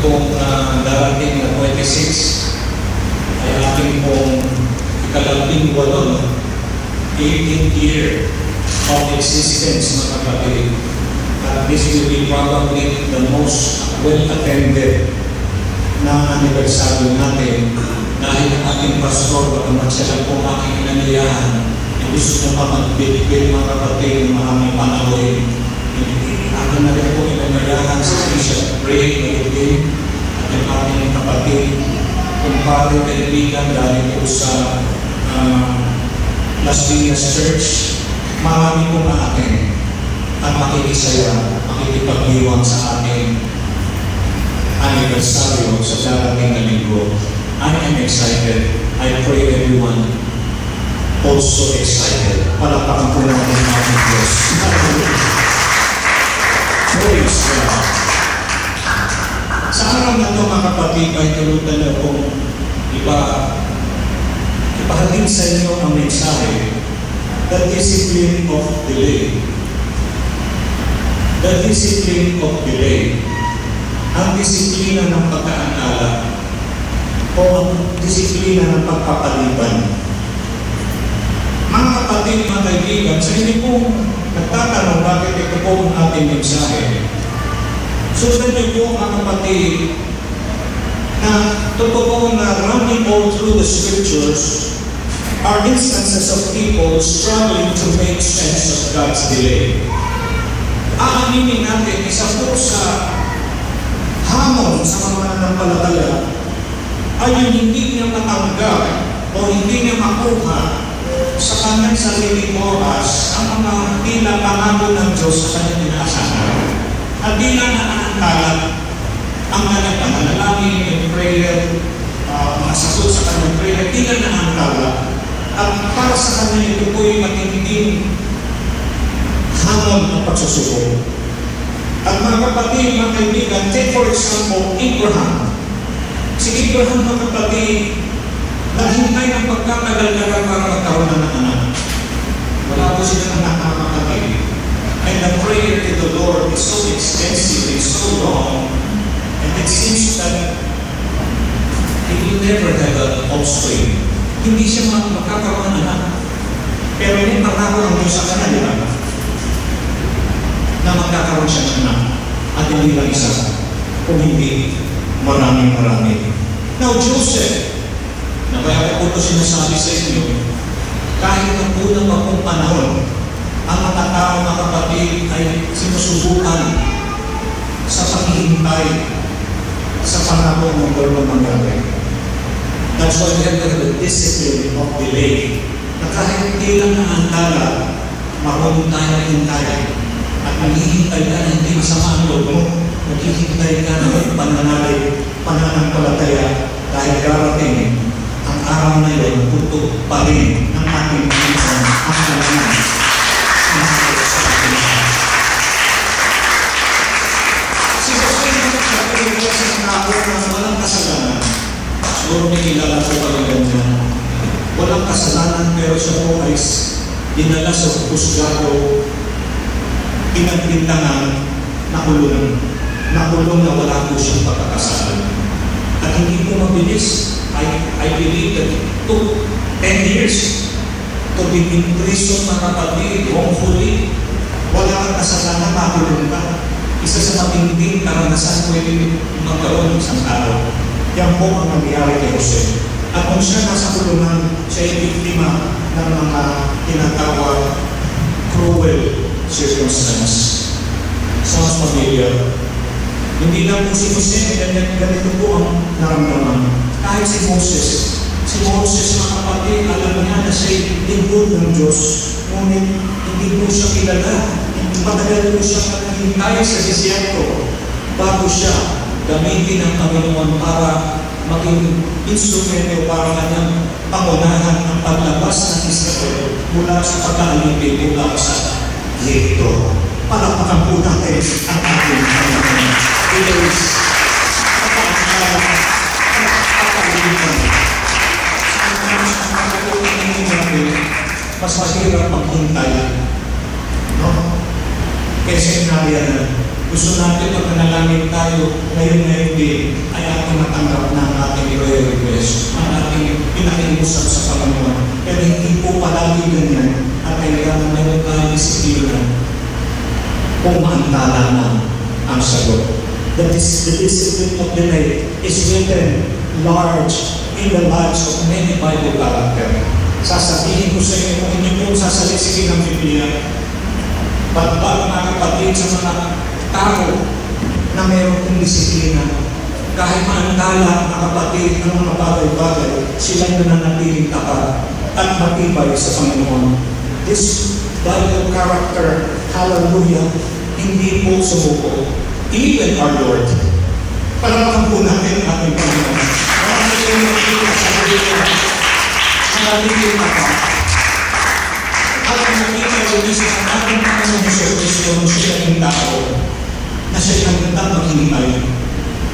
pong darating na 26 ay ating pong ika-18 18th year of existence, mga kapatid. This will be probably the most well-attended na anibersaryo natin dahil ang ating pastor, bagamat siya lang po aking inaniyahan, gusto na magbibigay mga kapatid ng maraming panahon. Ako na rin po inaniyahan sa Bishop Ray Magiging at yung ating kapatid, kumpare kaibigan dahil po sa Las Piñas Church. Marami po na atin ang makikisaya, makikipag-iwang sa ating anibersaryo sa darating na linggo. I am excited. I pray everyone also excited. Palakpakan po natin ang ating Diyos. Praise God. Sa araw na ito, mga kapatid, ay tulutan na pong ipahatid sa inyo ang mensahe, the discipline of delay. The discipline of delay. Ang disiplina ng pagkaantala o ang disiplina ng pagpapaliban. Mga kapatid, mga kaibigan, sa inyo pong nagtatanong bakit ito po ang ating mensahe. Sundan niyo po, mga kapatid, na totoo na running all through the scriptures are instances of people struggling to make sense of God's delay. Aaminin natin, isa po sa hamon sa mga nanampalataya ay yung hindi niya matanggap o hindi niya makuha sa kanyang sariling oras ang mga tila pangako ng Diyos sa kanyang inaasahan. At di na naantalat ang kanyang panalangin and prayer, masagot sa kanyang prayer, di na naantalat. At para sa kanya ito po'y matinding hamon ng pagsusubok. At mga kapatid, mga kaibigan, take for example, Abraham. Si Abraham, mga kapatid, nahintay ng pagkatagal-tagal para magkaroon ng anak. Wala po silang anak, mga kapatid. And the prayer to the Lord is so extensive, it's so long, and it seems that he will never have an offspring. Hindi siya magkakaroon ng anak. Pero may pangako ang Diyos sa kanya, di ba? Na magkakaroon siya ng anak. At hindi lang isa, kung hindi marami-marami. Now, Joseph, na kaya ko ito sinasabi sa inyo, kahit na unang akong panahon, ang mga tao, mga kapatid, ay sinusubukan sa paghihintay sa panahon ng Lord mangyari. That's why we have the discipline of delay. Na kahit hindi lang naantala, marunong tayo hintay. At maghihintay ka na hindi masama ang loob mo. Maghihintay ka na pananampalataya dahil darating ang araw na yun, tutok pa rin ng ating Panginoon ang kalaman. Si Jose sa pagkakita sa tao na walang kasalanan. Siguro may kilala po pala ganyan. Walang kasalanan pero siya po ay dinala sa husgado, pinagbintangan, nakulong na wala po siyang pagkakasalan. At hindi po mabilis. I believe that it took 10 years to be in prison, mga kapatid, wrongfully. Wala kang kasalanan, makulong ka. Isa sa matinding karanasan pwede magkaroon ng isang tao. Yan po ang nangyari kay Jose. At kung siya nasa kulungan, siya ay biktima ng mga tinatawag cruel circumstance. Sounds familiar. Hindi lang po si Jose, ganito po ang naramdaman. Kahit si Moses, mga kapatid, alam niya na siya'y lingkod ng Diyos. Ngunit hindi po siya kilala. Matagal po siya naghihintay sa desierto bago siya gamitin ng Panginoon para maging instrumento para kanyang pangunahan ang paglabas ng Israel mula sa pagkaalipin mula sa Egypto. Palakpakan po natin ang ating Panginoon. It is mas mahirap maghintay, no? Kesa inalian na Gusto natin pag nanalangin tayo ngayon din ay ating matanggap na ang ating i-request, ang ating pinakiusap sa Panginoon. Pero hindi po palagi ganyan at kailangan mayroon tayong disiplina kung maantala na ang sagot. The discipline of delay is written large in the lives of many Bible characters. Sasabihin ko sa inyo kung hindi po sasalisigin ang Biblia, ba't mga kapatid sa mga tao na mayroon kong disiplina, kahit maantala mga kapatid ng mga bagay-bagay, sila'y nananatiling tapat at matibay sa Panginoon. This Bible character, hallelujah, hindi po sumuko. Even our Lord. Palamakan po natin ang ating Panginoon. Marami po nakikita sa Biblia. Marami po tapat. At nakikita ko din sa ating Panginoon sa Kristo nung siya ng tao na siya nagtatang maghihintay.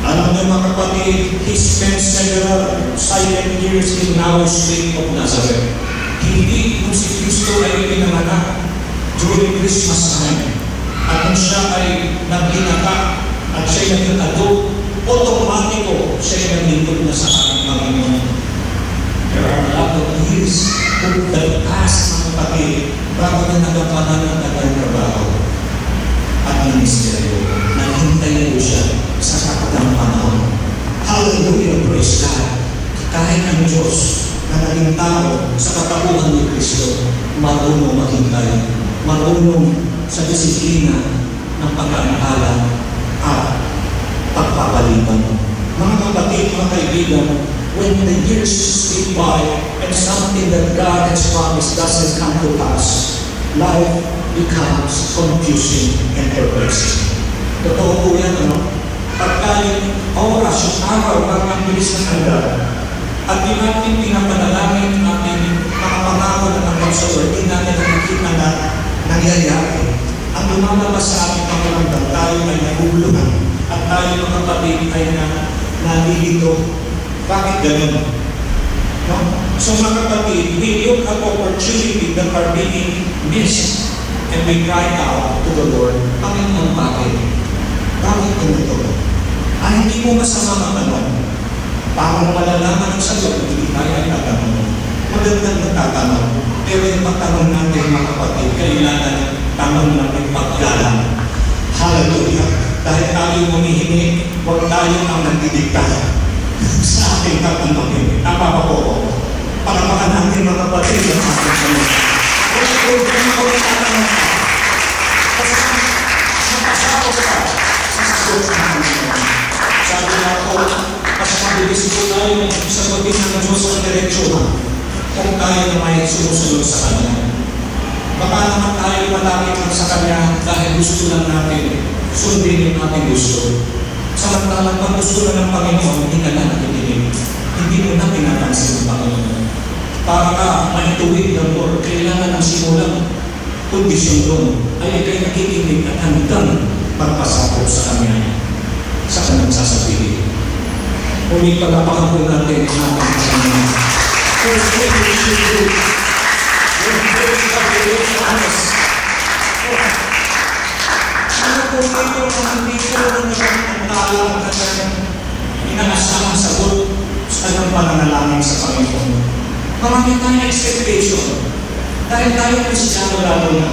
Alam niyo mga kapatid, he spent several silent years in narrow street of Nazareth. Hindi kung si Kristo ay pinanganak during Christmas time. At kung siya ay naghinaka at siya ay nag-adult, automatiko siya ay naglikod na sa ating Panginoon. There are a lot of years that passed mga kapatid bago na nagampanan ang kanyang trabaho at ministeryo. Naghintayin ko siya sa kapatang panahon. Hallelujah, praise God. Kahit ang Diyos na naging tao sa katauhan ni Kristo, marunong maghintay, marunong sa disiplina ng pag-aantala at pagpapaliban. Mga kapatid, mga kaibigan, when the years slip by and something that God has promised doesn't come to pass, life becomes confusing and perplexing. Totoo po yan, ano? Pagka yung oras, yung araw, parang bilis na agad, at di natin pinapanalangin ating mga pangako na ng Lord, di natin nakikita na nangyayari. Ang lumalabas sa ating pangalaman, tayo ay naguguluhan at tayo mga kapatid ay nalilito. Bakit ganun? No? So mga kapatid, we look at opportunity that are being missed and we cry out to the Lord, Panginoon, bakit? Bakit ganito? Ay, hindi mo masama matanong. Paano malalaman ang sagot? Hindi tayo ay tatanong. Magandang nagtatanong. Pero yung pagtanong natin mga kapatid, kailangan tanong natin paggalang. Hallelujah! Dahil tayo humihingi, huwag tayo ang nagdidikta sa ating tatanungin. Tama ba po? Palamakan natin mga kapatid ang ating tanong. Huwag ko ang tatanong ka. Kasi nakasakot ka sa sagot ng Panginoon. Sabi na ako, mas mabilis po tayo sagutin ng Diyos ang diretsyohan kung tayo na may sumusunod sa Kanya. Baka naman tayo malapit lang sa Kanya dahil gusto lang natin sundin yung ating gusto. Samantalang pag gusto na ng Panginoon, hindi ka na nakikinig. Hindi mo na pinapansin ng Panginoon. Para ka maituwid ng Lord, kailangan ang simulang kondisyon doon ay ikay nakikinig at hanggang magpasakop sa Kanya. Sa Kanyang sasabihin. Ngunit pagkapakan po natin ang ating Panginoon. First thing we should do, when praise God, we will be honest. Ano po ito na hindi ko nagkakantala ang kanyang inaasamang sagot sa kanyang pananalangin sa Panginoon? Marami tayong expectation. Dahil tayo Kristiyano lalo na.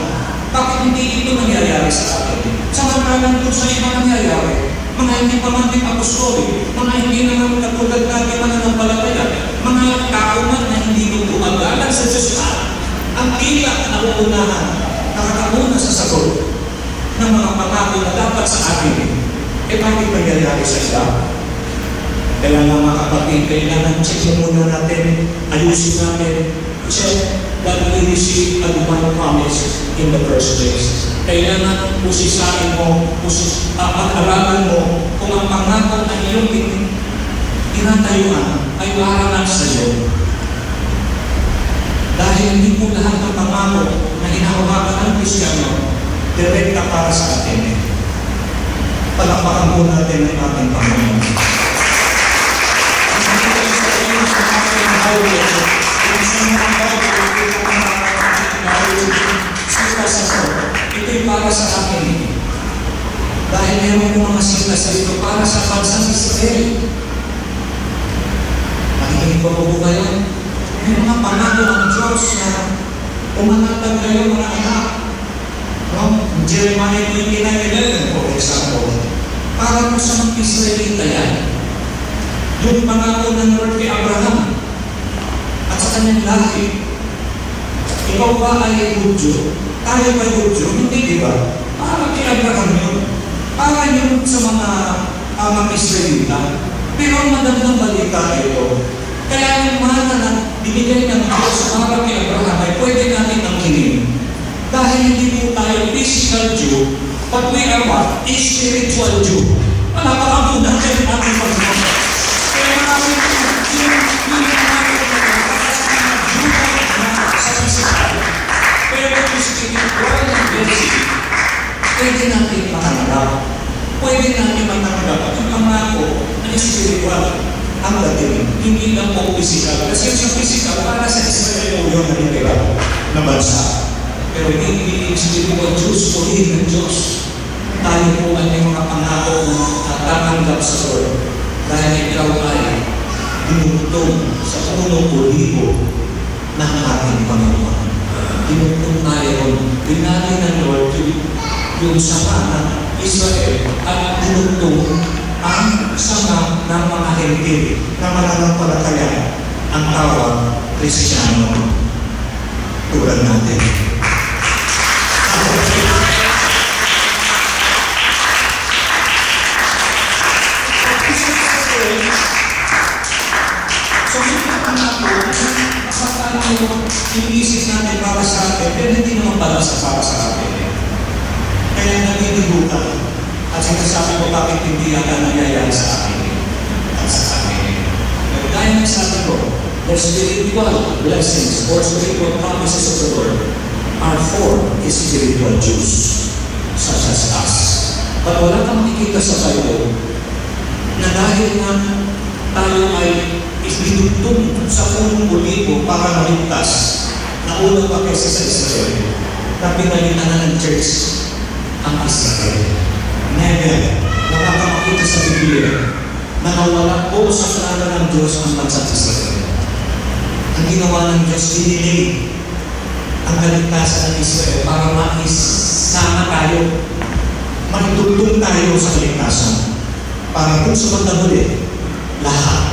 Bakit hindi ito nangyayari sa atin? Samantalang doon sa iba nangyayari. Mga hindi pamantay apostolic, mga hindi naman katulad natin mananampalataya, mga tao man na hindi gumagalang sa Diyos ang tila na uunahan, nakakauna sa sagot ng mga pangako na dapat sa atin. Eh, bakit nangyayari sa iba? Kaya nga mga kapatid, kailangan check muna natin, ayusin natin, check that we receive a divine promise in the first place. Kailangan pusisain mo, pag-aralan mo kung ang pangako na iyong tinatayuan ay warangan sa iyo. Dahil hindi po lahat ng pangako na hinahawakan ng Kristiyano direkta para sa atin. Palakpakan po natin ang ating Panginoon. Ang ating sa iyo sa ating highway, kung saan ang ito'y para sa akin. Dahil meron ko mga sinas dito para sa bansang Israel. Nakikinig pa po kayo? May mga pangako ng Diyos na umanatag kayo mga anak. Jeremiah 29:11, for example, para po sa mga Israelita yan. Yung pangako ng Lord kay Abraham at sa kanyang lahi. Ikaw ba ay Hudyo? Tayo ba Hudyo? Hindi, di ba? Para kay Abraham yun. Para yun sa mga Israelita. Pero ang magandang balita ito, kaya yung mana na binigay ng Diyos para kay Abraham ay pwede natin angkinin. Dahil hindi po tayo physical Jew, but we are what? A spiritual Jew. Napakabunan natin ating pagkakas. Kaya marami sa physical. Pero yung spiritual na blessing, pwede natin matanggap. Pwede natin matanggap at yung pangako na spiritual ang dating. Hindi lang po physical. Kasi yung physical para sa Israel yung nanitira na bansa. Pero hindi spiritual Diyos, purihin ng Diyos. Tayo po ay may mga pangako na tatanggap sa Lord. Dahil ikaw ay dinugtong sa punong ulibo ng ating Panginoon. Dinugtong tayo, binali ng Lord yung sama ng Israel at dinugtong ang sama ng mga hentil na mananampalataya ang tawag Kristiyano tulad natin. So, ito ang iniisip natin para sa atin, pero hindi naman para sa atin. Kaya nagbibihutan at sinasabi ko bakit hindi yata nangyayari sa akin at sa akin. Pero dahil nagsabi ko, the spiritual blessings or spiritual promises of the Lord are for spiritual Jews such as us. But wala kang makikita sa Bible na dahil nga tayo ay ibinutong sa punong ulibo para maligtas na ulo pa kaysa sa Israel na pinalitan na ng church ang Israel. Never. Wala kang makita sa Biblia na nawala po sa plano ng Diyos ang bansang Israel. Ang ginawa ng Diyos, dinilay ang kaligtasan ng Israel para maisama tayo, magtutong tayo sa kaligtasan. Para kung sa pagdahuli, lahat,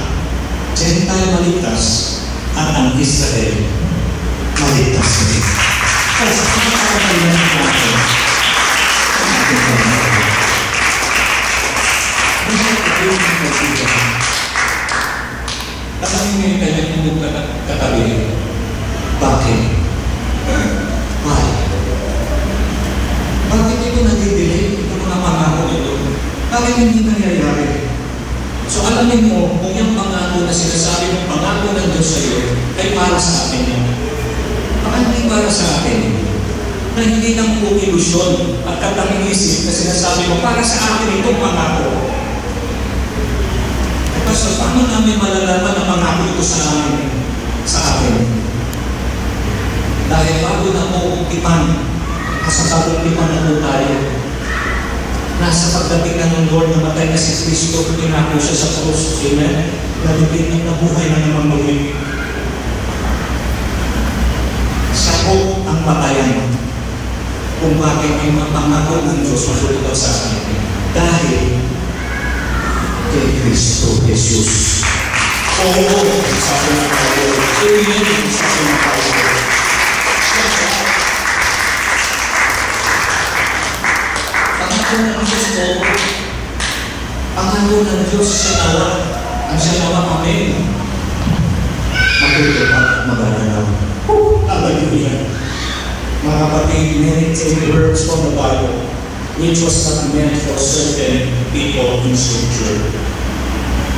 diyan tayo maligtas at ang Israel maligtas din. Kaya sa pagkakatayan natin, alam niyo yung kanyang hindi katabi. Bakit? Why? Bakit ito nagdidelay? Ito mga pangako ito. Bakit hindi nangyayari? So alamin mo, kung yung pangako na sinasabi ng pangako ng Diyos sa iyo, ay para sa atin yan. Baka hindi para sa atin. Na hindi lang po ilusyon at katang-isip na sinasabi mo, para sa atin itong pangako. So, paano namin malalaman ang pangako ito sa amin, sa atin? Dahil bago na po tipan, sa pagtipan na po tayo, nasa pagdating na ng Lord na matay na si Kristo, pinako siya sa krus, amen? Nalipin na buhay na naman muli. Siya po ang matayan kung bakit may mga pangako ng Diyos matutupad sa atin. Dahil kay Kristo Jesus. Oo, sabi ng tayo. Amen, sabi ng tayo. Pangako ng Diyos po, pangako ng Diyos siya nawa, ang siya nawa amen. Matutupad, magagalaw. Hallelujah. Mga kapatid, many words from the Bible, which was not meant for certain people in Scripture,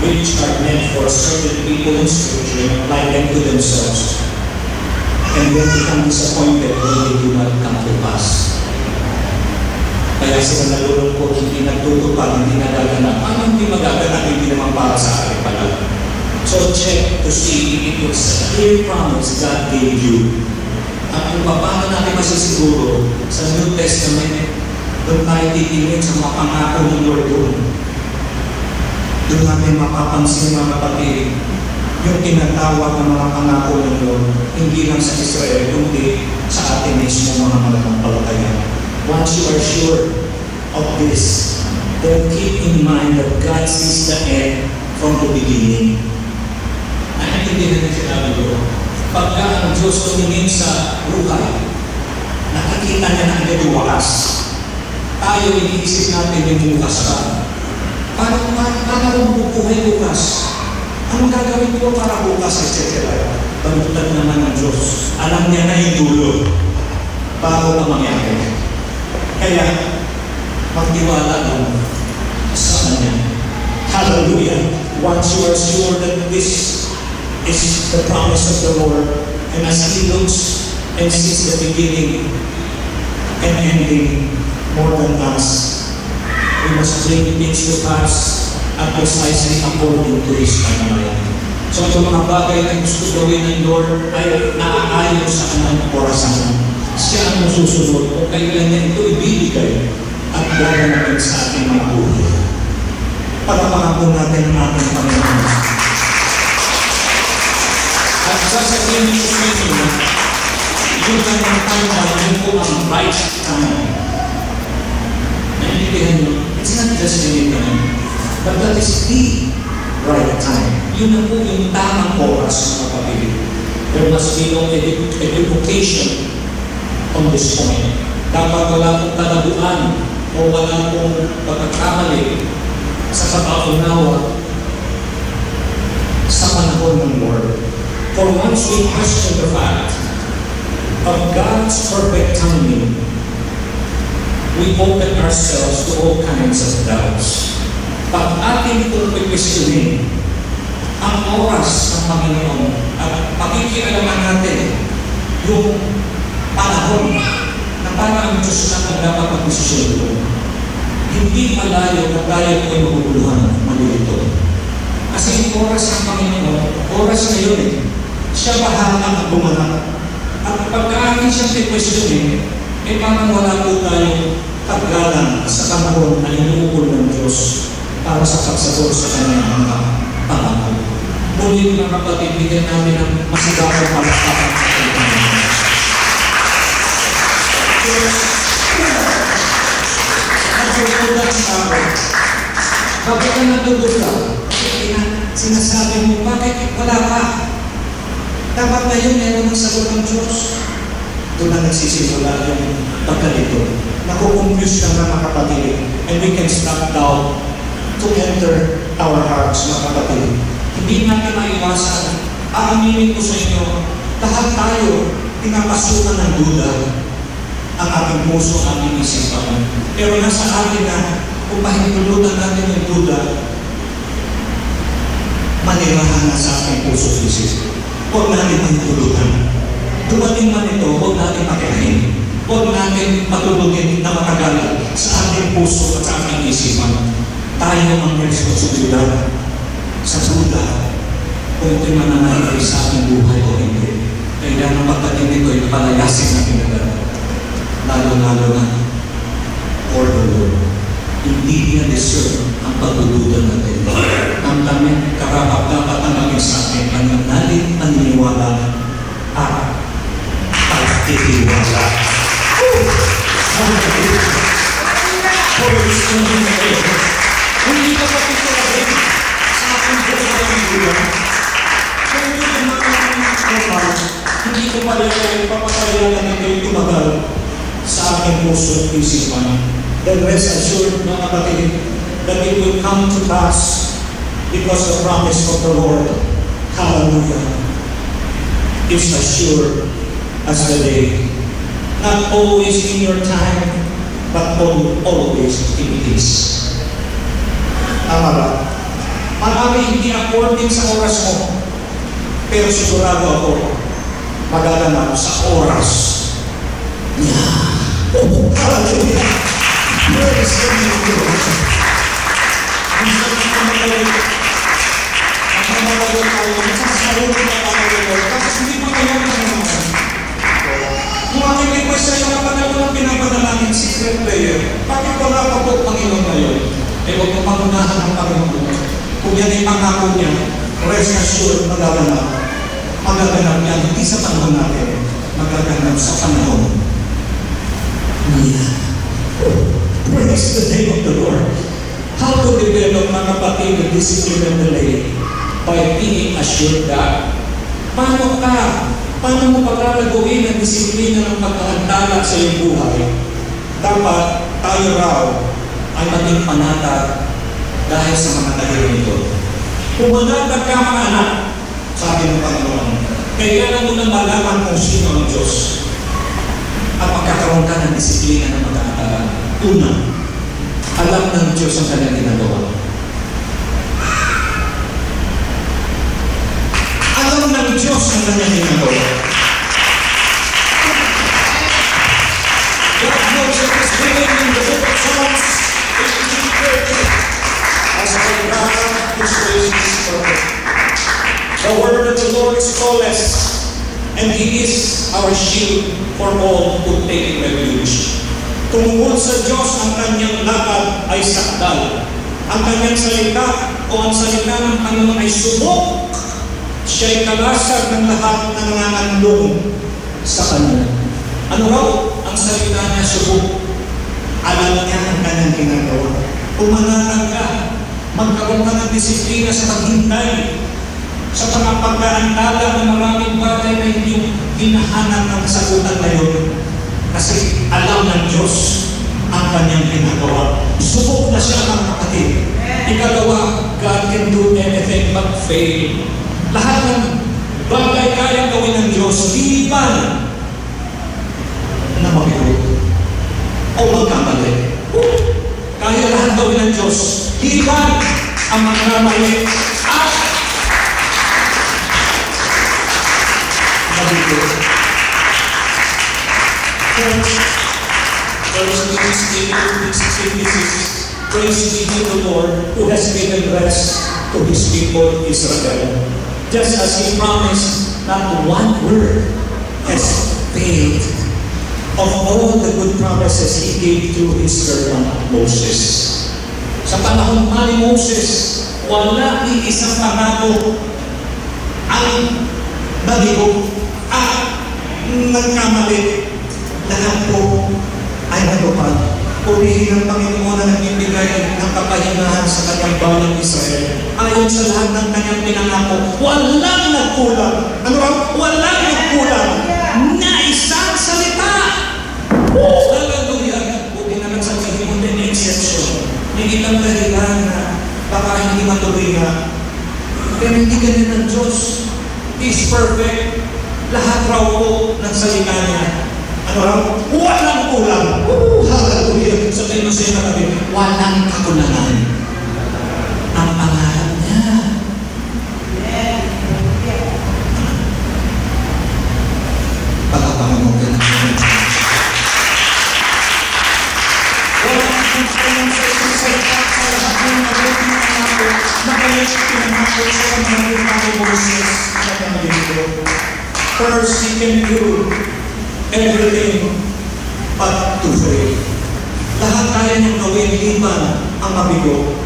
which are meant for certain people in Scripture, apply them to themselves, and then become disappointed when they do not come to pass. Kaya sila nalulungkot, hindi nagtutupad, hindi nagaganap. Ano hindi magaganap, hindi naman para sa akin pala. So check to see if it was a clear promise God gave you. At kung paano natin masisiguro sa New Testament, Doon tayo titingin sa mga pangako ng Lord doon. Doon natin mapapansin mga kapatid, yung tinatawag ng mga pangako ng Lord, hindi lang sa Israel, kundi sa atin mismo mga mananampalataya. Once you are sure of this, then keep in mind that God sees the end from the beginning. Ano hindi na sinabi ko? Pagka ang Diyos tumingin sa buhay, nakikita niya na agad yung wakas. Tayo, iniisip natin yung bukas pa. Paano mabubuhay bukas? Anong gagawin ko para bukas, etc. Balutan naman ng Diyos. Alam niya na yung dulo bago pa mangyari. Kaya, magtiwala lang sa Kanya. Hallelujah! Once you are sure that this is the promise of the Lord, and as He looks and sees the beginning and ending more than us, we must bring things to pass at precisely according to His timeline. So itong mga bagay na gusto gawin ng Lord ay naaayon sa Kanyang orasan. Siya ang susunod kung kailan niya ito ibibigay at gagawin sa ating mga buhay. Palapakan po natin ang ating Panginoon. At sasabihin ko sa inyo, yung kanyang timeline, yun po ang right time. Naintindihan nyo, it's not just any time, but that is the right time. Yun na po yung tamang oras, mga kapatid. There must be no equivocation on this point. Dapat wala pong kalabuan o wala pong pagkakamali sa pag-aunawa sa panahon ng Lord. For once we question the fact of God's perfect timing, we open ourselves to all kinds of doubts. Pag ating itong pipisunin ang oras ng Panginoon at pakikialaman natin yung panahon na para ang Diyos na ang dapat mag-desisyon ito, hindi malayo na tayo ay maguguluhan, malilito. Kasi yung oras ng Panginoon, oras na yun eh. Siya bahala at bumanap. At pagka-akin siyang pipisunin, eh parang wala po tayong paggalang sa panahon na inuukol ng Diyos para sa pagsagot sa kanyang mga pangako. Muli mga kapatid, bigyan namin ang masigawang palakpakan sa kanyang. Nagsusulat sa akin. Kapag ka natulog ka, sinasabi mo, bakit wala ka? Dapat na yun, meron ng sagot ng Diyos. Doon na nagsisimula yung pagkalito. Nakukumpuse ka na mga kapatid, and we can stop down to enter our hearts, mga kapatid. Hindi natin maiwasan. Aaminin ko sa inyo, lahat tayo pinapasukan ng duda ang ating puso, ang ating isipan. Pero nasa atin na, kung pahintulutan natin yung duda, manirahan na sa ating puso isip. Huwag natin pahintulutan. Dumating man ito, huwag natin pakiahin. Huwag natin patulugin na matagal sa ating puso at sa ating isipan. Tayo ang responsibilidad sa duda kung ito'y manangyayari sa ating buhay o hindi. Kaya ng pagdating nito ay palayasin natin agad. Lalo-lalo na for the Lord. Hindi niya deserve ang pagdududa natin. Ang kami karapat-dapat ang maging sa atin ang naling paniniwala at pagtitiwala. Hindi ka patitulagin sa ating Diyos na pagdududa. Kung hindi ka makakapagdududa, hindi ko papatayanan na kayo tumagal sa aking puso at isipan. Then rest assured, mga kapatid, that it will come to pass because the promise of the Lord, hallelujah, is as sure as the day. Not always in your time, but always in His. Tama ba? Marami hindi according sa oras mo, pero sigurado ako, magaganap sa oras niya. Hallelujah! Praise the Lord! Minsan ang pamagalit tayo, masasalit na tayo, tapos hindi pa kayo naman. Kung aking request sa'yo, kapag ako lang pinapadala ng secret prayer, bakit ay huwag mong pangunahan ang Panginoon. Kung yan ay pangako niya, rest assured, magaganap. Magaganap yan, hindi sa panahon natin, magaganap sa panahon niya. Praise the name of the Lord. How to develop, mga kapatid, the discipline of the lay? By being assured that, paano mo paglalagawin ang disiplina ng pagkaantala sa iyong buhay? Dapat tayo raw ay maging panatag dahil sa mga tayo nito. Kung manatag ka, mga anak, sabi ng Panginoon, kailangan mo na malaman kung sino ang Diyos at magkakaroon ka ng disiplina ng pagkaantala. Una, alam ng Diyos ang kanyang ginagawa. Alam ng Diyos ang kanyang ginagawa. God knows it is written in the book of Psalms 18:30. As for God, His ways is perfect. The word of the Lord is flawless, and He is our shield for all who take refuge. Tungkol sa Diyos, ang kanyang lakad ay sakdal. Ang kanyang salita o ang salita ng Panginoon ay subok. Siya'y kalasag ng lahat na nanganganlong sa Kanya. Ano raw? Ang salita niya subok. Alam niya ang kanyang ginagawa. Umanatag ka. Magkaroon ka ng disiplina sa paghintay. Sa pagkaantala ng maraming bagay na hindi hinahanap ng kasagutan ngayon. Kasi alam ng Diyos ang kanyang ginagawa. Subok na siya, mga kapatid. Ikalawa, God can do anything but fail. Lahat ng bagay kaya gawin ng Diyos, liban na mabigo o magkamali. Kaya lahat gawin ng Diyos, liban ang magkamali at mabigo. Praise be to the Lord who has given rest to His people Israel. Just as He promised, not one word has failed of all the good promises He gave through His servant Moses. Sa panahon pa ni Moses, wala ni isang pangako ang nabigo at nagkamali. Lahat po ay natupad. Purihin ng Panginoon na nagbibigay ng kapahingahan sa kanyang balang Israel. Ayon sa lahat ng kanyang pinangako, walang nagkulang. Ano ba? Walang nagkulang na isang salita. Hallelujah! Buti naman sa sabihin mo din exception. May ilang dahilan na baka hindi matuloy na. Pero hindi ganyan ng Diyos. He is perfect. Lahat raw po ng salita niya. Ano raw? Walang kulang. Hallelujah! Sabihin mo siya na kami, walang kakulangan. Ang pangalan niya. Pagkapangamog ka na. Walang kakulangan sa isang salita sa lahat ng mabuting pangako na kaya pinangako sa mga pangako Moses na pangako. First, He can do everything but to fail. Lahat kaya niyang gawin, liban ang mabigo.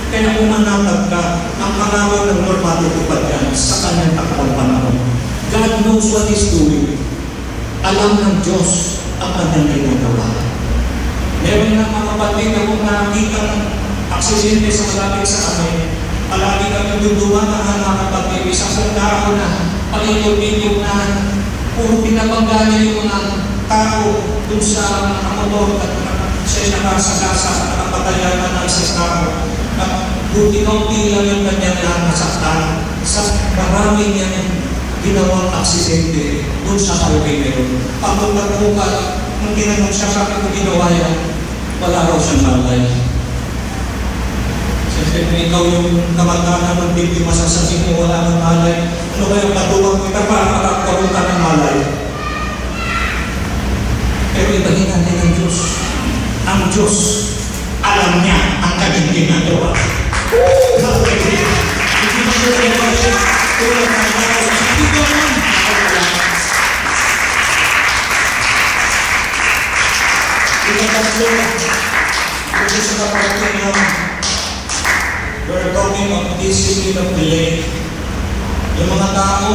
Kaya umanatag ka, ang pangako ng Lord matutupad yan sa kanyang takdang panahon. God knows what He's doing. Alam ng Diyos ang kanyang ginagawa. Meron na mga kapatid na kung nakakita ng aksidente sa malapit sa amin, palagi kami dudumaan mga kapatid, isang tao na palikot-likot na puro pinabangga niya yung mga tao dun sa motor at siya nakasagasa at nakapatayanan ng isang tao. At buti-kaunti lang yung kanyang nasaktan sa marami niyang ginawang aksidente dun sa highway na yun. Pagpagbuka, nung tinanong siya, bakit ko ginawa yan? Wala raw siyang malay. Siyempre, ikaw yung kamag-anak ng biktima, sasabihin mo wala ng malay. Ano ba yung patuwag mo? Para makakaroon ka ng malay. Pero ibahin natin ang Diyos. Ang Diyos, alam niya ang kanyang ginagawa. Hallelujah! Hindi mo siya ginagawa siya. Tulad ng tao. Hindi ko naman. Ikatatlo. Ito sa kapatid ng we're talking of discipline of delay. Yung mga tao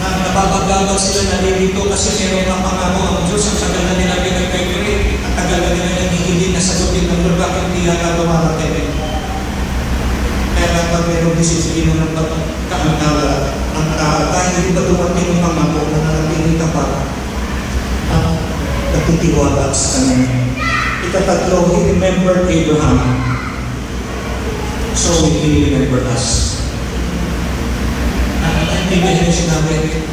na nababagabag sila nalilito kasi meron ng pangako ang Diyos, ang tagal na nila pinag-pray, ang tagal na nila naghihiling na sagutin ng Lord, bakit hindi nagagawa natin? Kaya kapag mayroong disiplina ng pagkaantala, ang dahil hindi ba dumating yung pangako na nanatili ka pa, natitiwala sa kanya. Ikatatlo, he remembered Abraham. So he remembered us. Hindi na sinabi,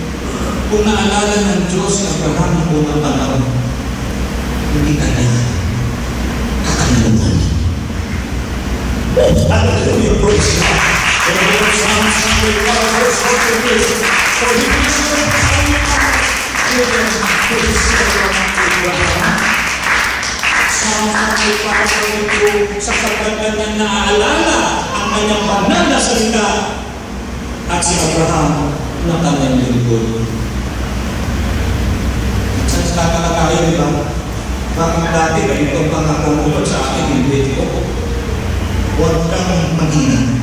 kung naalala ng Diyos na Abraham ng unang panahon, hindi ka na kakalimutan. Hallelujah, praise God. In the book of Psalms, verse 43, for he preserved Abraham Psalm 45, sa pagkagat na naaalala ang kanyang banal na salita at si Abraham na kanyang lingkod. Sa kakakakain, di ba? Bakit dati ganito pangako mo sa akin, hindi ko. Huwag kang maghina.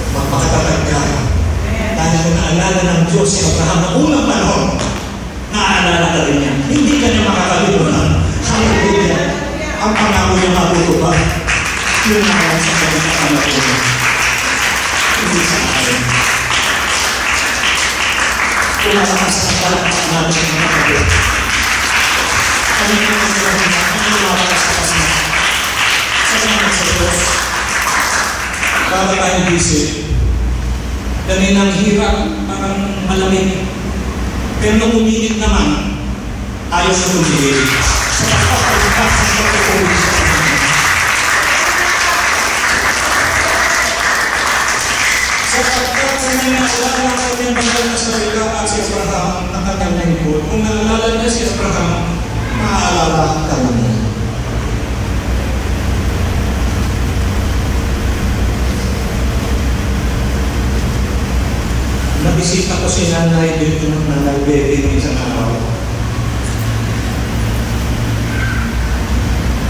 Magpakatatag ka. Dahil kung naalala ng Diyos si Abraham na unang panahon, naaalala ka rin niya. Hindi ka niya makakalimutan. Hallelujah. Ang pangako niya matutupad. Yung naalala sa kanyang anak ko. Hindi sa akin. Kung malakas ang palakpak natin ng mga kapit. Ano yung malakas sa kasi? Salamat sa Diyos. Para tayong busy. Dahil ang hirap, parang malamig. Pero nung uminit naman, ayos na uminit. Sa pagpapalikas sa pagpapalikas. Sapagkat sa mga naalala sa kanyang bangal na salita at si Abraham na kanyang lingkod. Kung naalala niya si Abraham, maaalala ka naman. Nabisita ko si Nanay dito ng Nanay Baby ng isang araw.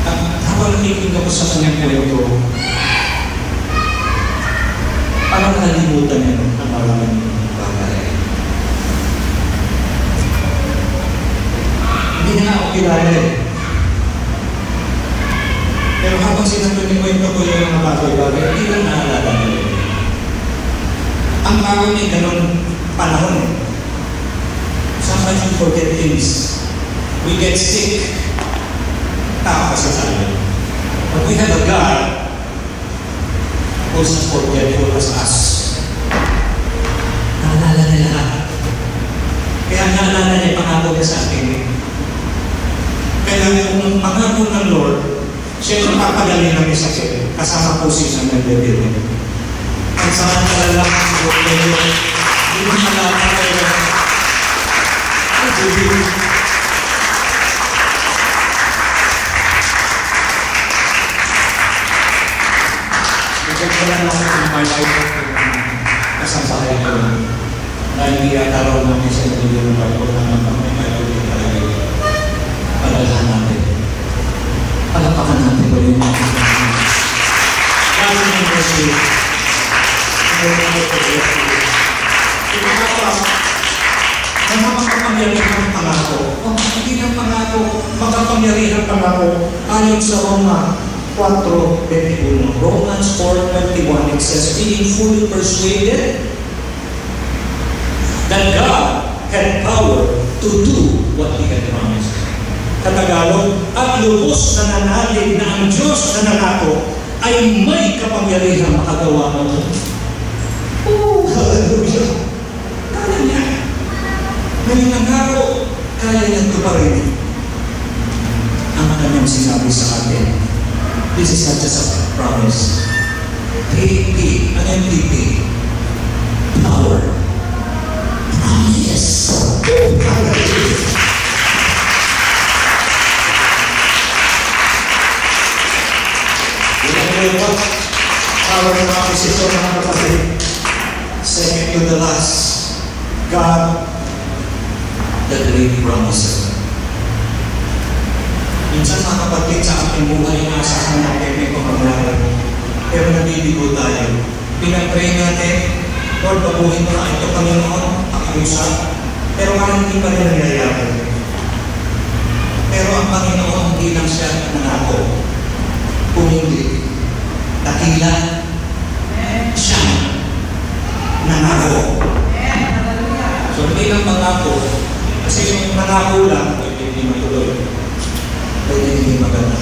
At habang nakikinig ako sa kanyang kwento, parang nalimutan niya ang maraming bagay. Hindi niya ako kilala eh. Pero habang sinakwento ko yung mga bagay-bagay, hindi lang naalala niya. Ang tao may ganun panahon. Sometimes we forget things. We get sick. Tao kasi tayo. But we have a God who's not forgetful as us. Naalala niya lahat. Kaya naalala niya pangako niya sa akin. Kaya yung pangako ng Lord, siya yung papagaling namin sa akin. Kasama po siya ng nagdedede. Ang samantala lang ang Lord kayo, hindi mo malapang kayo. Ito lang ako in my life kasabahay ko. Dahil hindi ataraw namin sa video ng Bible na may Bible talaga. Padalhan natin. Palapakan natin ko yung mga Lalo ng Mercy. Na makapangyarihan ang pangako. Hindi ng pangako, makapangyarihan pangako. Ayon sa Roma 4:21. Romans 4:21, it says, being fully persuaded that God had power to do what He had promised. Katagalog, at lubos na nanalig na ang Diyos na nangako ay may kapangyarihan makagawa mo. Oh, hallelujah! Kaya niya. May nangako, kaya niya ito pa rin. Ang kanyang sinabi sa atin. This is not just a promise. PP, an MPP. Power. Promise. Hallelujah! Power ng promise ito, mga kapatid. Second to the last, God, the great promiser. Minsan mga kapatid sa ating buhay, inaasahan natin may pagmamahalan. pero nabibigo tayo. Pinag-pray natin, Lord, baguhin mo na ito, Panginoon, pakiusap. Pero parang hindi pa rin nangyayari. Pero ang Panginoon, hindi lang siya nangako. Kung hindi, dakila siya nangako. So, hindi lang mangako, kasi yung nangako lang, pwede hindi matuloy. Pwede hindi maganda.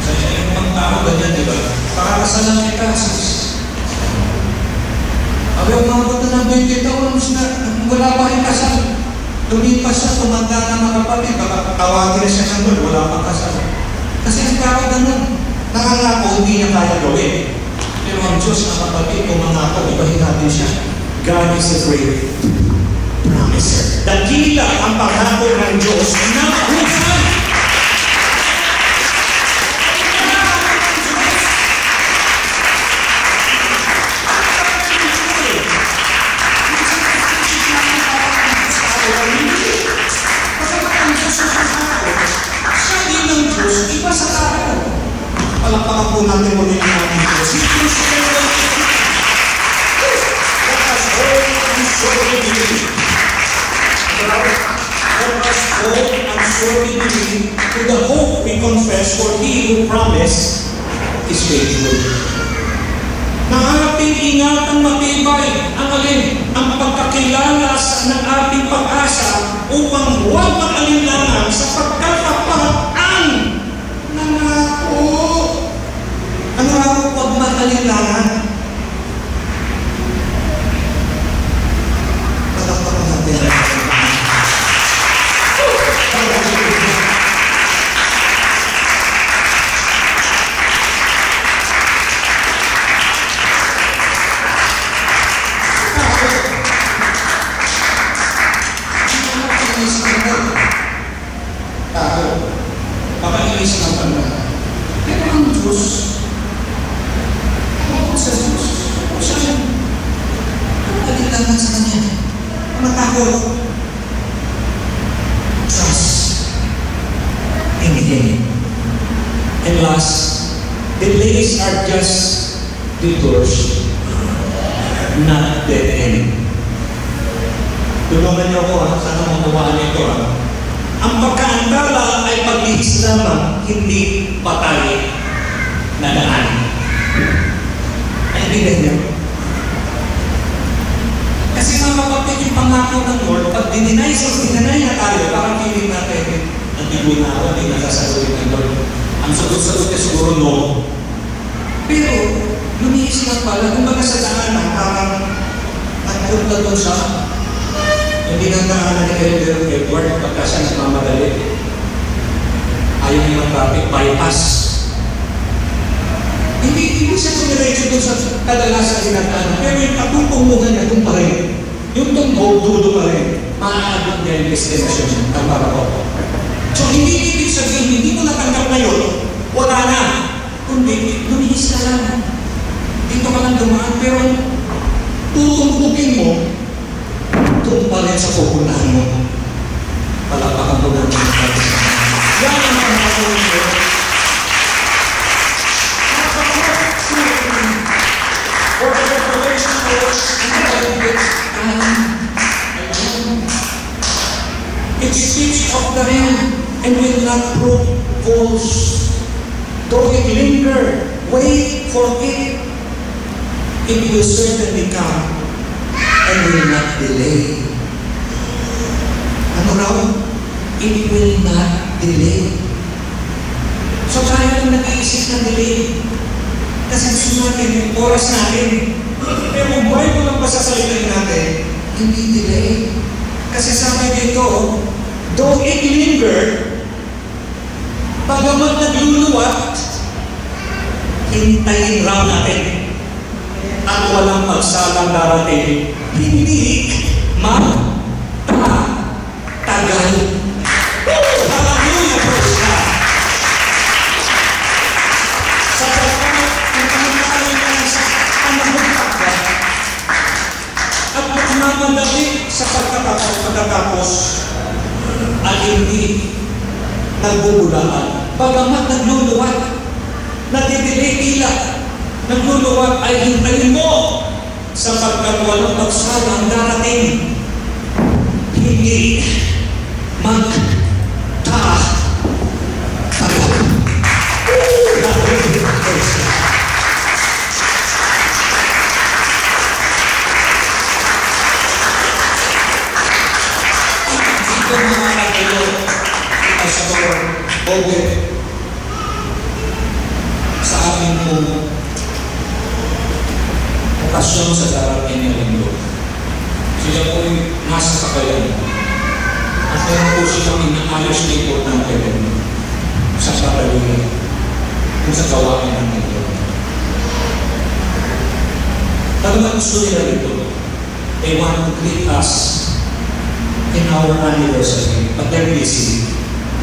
So, yung mga tao ganyan, di ba? Pakakasalan kita, sis. Ayaw umabot na ng 20 taon, wala pa rin kasal. Tumipas siya, tumanda na mga kapatid, baka tawagin na siya ng Lord, wala pang kasal. Kasi ang tao ganun, nakangako, hindi niya kaya gawin. Pero ang Diyos na kapatid, kung mangako, ibahin natin siya. God is a great promiser. Dakila ang pangako ng Diyos na husay. Iba sa tao. Palakpakan po natin muli ang ating Diyos. Let us hold and surely believe. Let us hold and surely believe to the hope we confess, for He who promised is faithful. Na ating ingatan matibay ang alin, ang pagkakilala ng ating pag-asa upang huwag mag-alinlangan sa pagkatapat nangako. Ang nangako, huwag mag-alinlangan. Patapatan natin. Pakainis ng banda. Pero ang Diyos, sa Diyos, siya, pagkalilangan sa Kanya, matakot, trust in Him. And last, delays are just detours, not dead end. Tulungan niyo ako, sana mamuhaan nito. Ang pagkaantala ay paglihis lamang, hindi patay na daan. Ay, hindi ganyan. Kasi mga kapatid, yung pangako ng Lord, pag dininay na tayo, parang feeling natin, nagtigo na ako, hindi nasasagutin ng Lord. Ang sagot-sagot niya siguro no. Pero, lumihis lang pala, kung baga sa daan, parang nagpunta doon siya. Hindi nang naanan ni Elder Edward pagka siya nagmamadali. Ayaw niya mag-traffic bypass. Hindi siya siniretso doon sa kadalasan sinagdaan. Pero yung katutungmuhan niya doon pa rin. Yung tungkol, dudo pa rin. Maaabot niya yung destination niya. Ang parako. So hindi ibig sabihin, hindi mo natanggap ngayon, wala na. Kundi, lumihis ka lang. Dito ka lang dumaan. Pero tutungkukin mo, doon pa rin sa pupunahan mo. Palapakan mo ng mga. Yan ang mga mga for the revelation it speaks of the hand and will not prove false. Though it linger, wait for it. It will certainly come and will not delay. Ano raw? It will not delay. So tayo lang nag-iisip ng delay. Kasi gusto natin yung oras natin. Pero kung buhay ko lang pasasalitin natin, hindi delay. Kasi sabi dito, though it linger, bagamat nagluluwat, hintayin raw natin. At walang magsalang darating, hindi magtatagal. Hallelujah, praise God. Sapagkat ang pangalaman niya sa panahon-tagal at magmamadali sa pagkatapos at hindi nagbubulaan. Bagamat nagluluwat, nadidelay tila, nagluluwag ay hintayin mo sapagkat walang pagsala ang darating. Hindi magtagal. Ito mga katayo, Pastor Obe, sa amin po okasyon sa darating ng linggo. Sila po nasa kakayan. At meron po silang inaalis na importante rin sa kakaluyan kung sa gawain ng linggo. Talagang gusto nila ito. They want to greet us in our anniversary, but they're busy.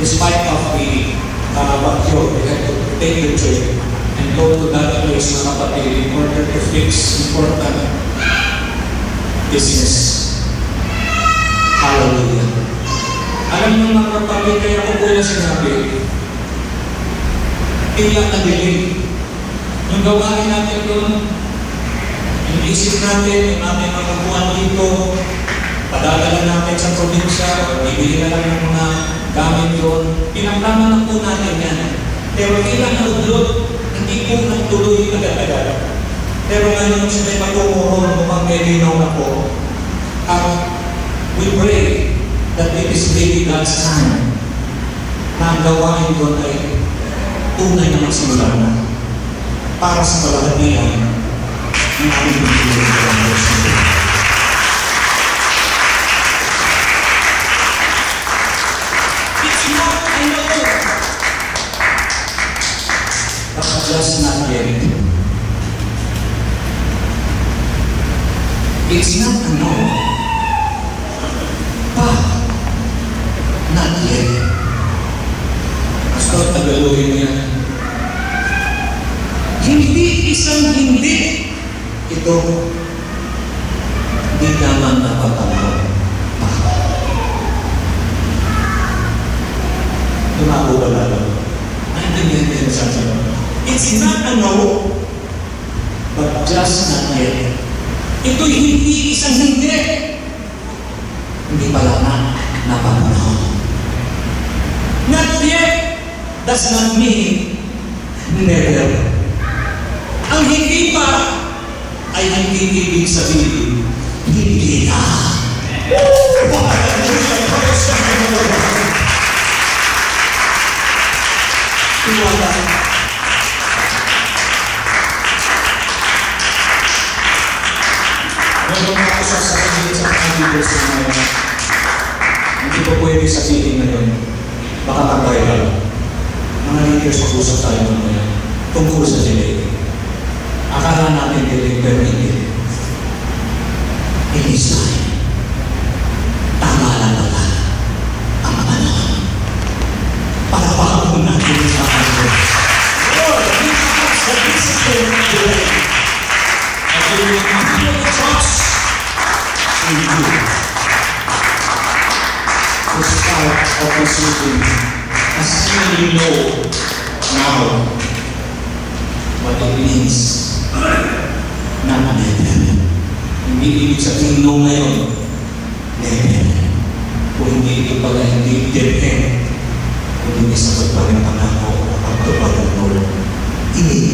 Despite of the bagyo, they had to take the trip and go to that place na kapatid in order to fix important business. Hallelujah. Alam niyo mga kapatid, kaya ko po yung sinabi, iyak na dilim. Yung gawain natin doon, yung isip natin, yung ating mga buwan dito, padadala natin sa probinsya, o bibili na lang ng mga gamit doon, pinamlaman na po natin yan. Pero ilang naudlot, hindi po nagtuloy agad-agad. Pero ngayon siya ay magkumuron, mukhang may linaw na po. We pray that it is really God's time na ang gawain doon ay tunay na magsimula na para sa kalahatian ng aming pagkikinig ng Diyos. It's not, I know, but just not yet. It's not a no, but not yet. Pastor, tagaluhin niya. Hindi isang hindi. Ito, hindi naman napatalaw. Tumago ba lalo? Naintindihan din sa sabi. It's not a no, but just not yet. Ito'y hindi isang hindi. Hindi pala na napatalaw. Not yet does not mean never. Ang hindi pa ay hindi ibig sabihin, hindi na. Tiwala. Meron ako sasabihin sa kanibos na ngayon. Hindi pa pwede sabihin ngayon. Baka tabayal. Mga leaders, mag-usap tayo ngayon tungkol sa delay. Akala natin delay, pero hindi. Inisay. Tama lang pala ang panahon. Para pakapun natin sa kanila. Lord, give us the discipline of delay. And we will feel the trust in you. To start of this meeting, as you know now what it means. Na never. Hindi ibig sabihin no ngayon. Never. Kung hindi ito pala hindi dead end. Kung hindi sagot pa rin pangako o pagtupad ng Lord. Hindi